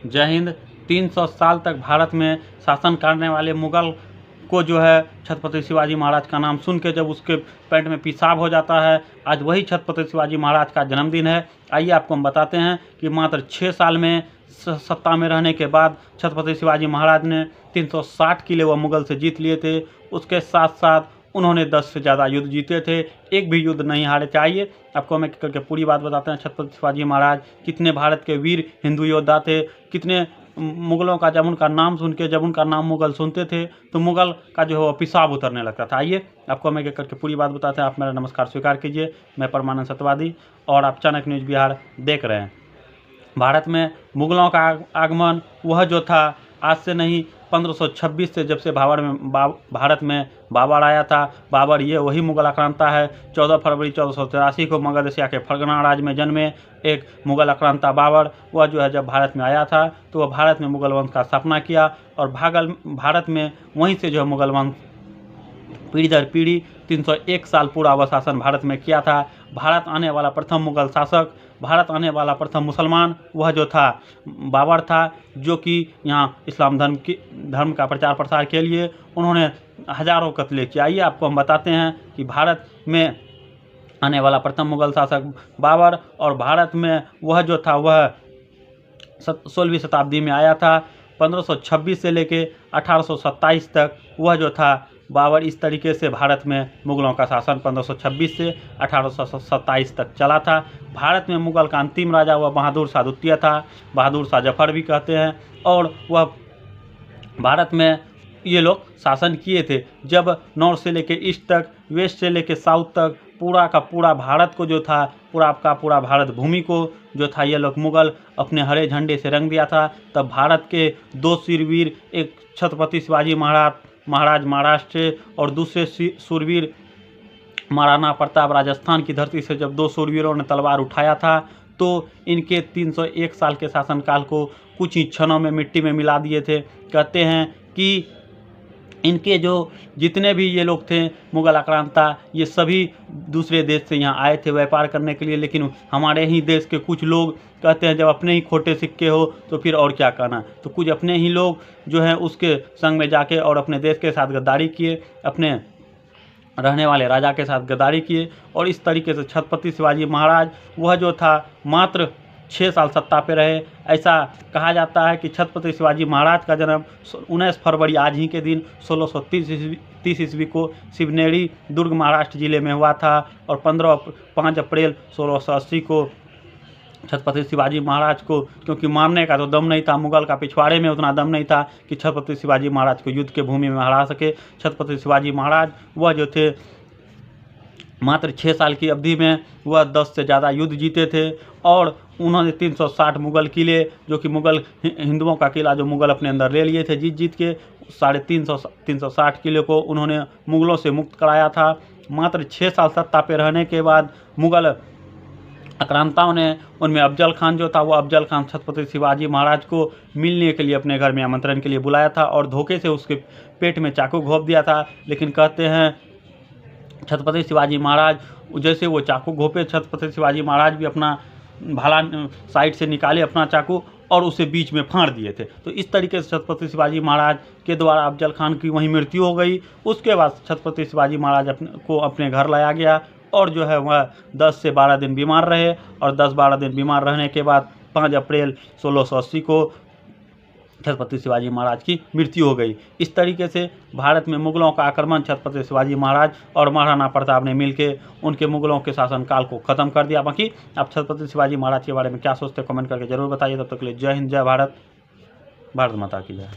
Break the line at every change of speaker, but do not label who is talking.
जय हिंद। 300 साल तक भारत में शासन करने वाले मुगल को जो है छत्रपति शिवाजी महाराज का नाम सुन के जब उसके पेट में पेशाब हो जाता है, आज वही छत्रपति शिवाजी महाराज का जन्मदिन है। आइए आपको हम बताते हैं कि मात्र 6 साल में सत्ता में रहने के बाद छत्रपति शिवाजी महाराज ने 360 किले व मुगल से जीत लिए थे। उसके साथ साथ उन्होंने 10 से ज़्यादा युद्ध जीते थे, एक भी युद्ध नहीं हारे। चाहिए आपको हम एक करके पूरी बात बताते हैं। छत्रपति शिवाजी महाराज कितने भारत के वीर हिंदू योद्धा थे, कितने मुगलों का जब उनका नाम सुन के, जब उनका नाम मुगल सुनते थे तो मुगल का जो है वो पेशाब उतरने लगता था। आइए आपको हम एक एक करके पूरी बात बताते हैं। आप मेरा नमस्कार स्वीकार कीजिए। मैं परमानंद सत्यवादी और आप चाणक्य न्यूज़ बिहार देख रहे हैं। भारत में मुगलों का आगमन वह जो था आज से नहीं, 1526 से जब से भारत में बाबर आया था। बाबर ये वही मुगल आक्रांता है। 14 फरवरी 1483 को मगध एशिया के फरगना राज्य में जन्मे एक मुगल आक्रांता बाबर, वह जो है जब भारत में आया था तो वह भारत में मुगल वंश का स्थापना किया और भारत में वहीं से जो है मुगल वंश पीढ़ी दर पीढ़ी 301 साल पूरा वह शासन भारत में किया था। भारत आने वाला प्रथम मुगल शासक, भारत आने वाला प्रथम मुसलमान वह जो था बाबर था, जो कि यहाँ इस्लाम धर्म का प्रचार प्रसार के लिए उन्होंने हजारों कत्ले किए। आइए आपको हम बताते हैं कि भारत में आने वाला प्रथम मुगल शासक बाबर और भारत में वह जो था वह 16वीं शताब्दी में आया था। 1526 से लेके 1827 तक वह जो था बाबर इस तरीके से भारत में मुगलों का शासन 1526 से 1827 तक चला था। भारत में मुगल का अंतिम राजा वह बहादुर शाह द्वितीय था, बहादुर शाह जफर भी कहते हैं। और वह भारत में ये लोग शासन किए थे जब नॉर्थ से लेके ईस्ट तक, वेस्ट से लेके साउथ तक पूरा का पूरा भारत को जो था, पूरा का पूरा भारत भूमि को जो था ये लोग मुगल अपने हरे झंडे से रंग दिया था। तब भारत के 2 शूरवीर, एक छत्रपति शिवाजी महाराज महाराष्ट्र और दूसरे शूरवीर महाराणा प्रताप राजस्थान की धरती से जब 2 शूरवीरों ने तलवार उठाया था तो इनके 301 साल के शासनकाल को कुछ ही क्षणों में मिट्टी में मिला दिए थे। कहते हैं कि इनके जो जितने भी ये लोग थे मुगल आक्रांता, ये सभी दूसरे देश से यहाँ आए थे व्यापार करने के लिए, लेकिन हमारे ही देश के कुछ लोग कहते हैं जब अपने ही खोटे सिक्के हो तो फिर और क्या कहना। तो कुछ अपने ही लोग जो हैं उसके संग में जाके और अपने देश के साथ गद्दारी किए, अपने रहने वाले राजा के साथ गद्दारी किए और इस तरीके से छत्रपति शिवाजी महाराज वह जो था मात्र 6 साल सत्ता पे रहे। ऐसा कहा जाता है कि छत्रपति शिवाजी महाराज का जन्म 19 फरवरी आज ही के दिन 1630 ईस्वी को शिवनेरी दुर्ग महाराष्ट्र जिले में हुआ था और 5 अप्रैल 1680 को छत्रपति शिवाजी महाराज को, क्योंकि मारने का तो दम नहीं था, मुगल का पिछवाड़े में उतना दम नहीं था कि छत्रपति शिवाजी महाराज को युद्ध के भूमि में हरा सके। छत्रपति शिवाजी महाराज वह जो थे मात्र 6 साल की अवधि में वह 10 से ज़्यादा युद्ध जीते थे और उन्होंने 360 मुगल किले, जो कि मुगल हिंदुओं का किला जो मुगल अपने अंदर ले लिए थे जीत के, 360 किले को उन्होंने मुगलों से मुक्त कराया था। मात्र 6 साल सत्ता पे रहने के बाद मुगल आक्रांताओं ने उनमें अफजल खान जो था, वो अफजल खान छत्रपति शिवाजी महाराज को मिलने के लिए अपने घर में आमंत्रण के लिए बुलाया था और धोखे से उसके पेट में चाकू घोंप दिया था। लेकिन कहते हैं छत्रपति शिवाजी महाराज जैसे वो चाकू घोंपे, छत्रपति शिवाजी महाराज भी अपना भाला साइड से निकाले अपना चाकू और उसे बीच में फाड़ दिए थे। तो इस तरीके से छत्रपति शिवाजी महाराज के द्वारा अफजल खान की वहीं मृत्यु हो गई। उसके बाद छत्रपति शिवाजी महाराज को अपने घर लाया गया और जो है वह 10 से 12 दिन बीमार रहे और 10-12 दिन बीमार रहने के बाद 5 अप्रैल 1680 को छत्रपति शिवाजी महाराज की मृत्यु हो गई। इस तरीके से भारत में मुगलों का आक्रमण छत्रपति शिवाजी महाराज और महाराणा प्रताप ने मिलकर उनके मुगलों के शासनकाल को ख़त्म कर दिया। बाकी आप छत्रपति शिवाजी महाराज के बारे में क्या सोचते हैं कमेंट करके जरूर बताइए। तब तक के लिए जय हिंद, जय भारत, भारत माता की जय।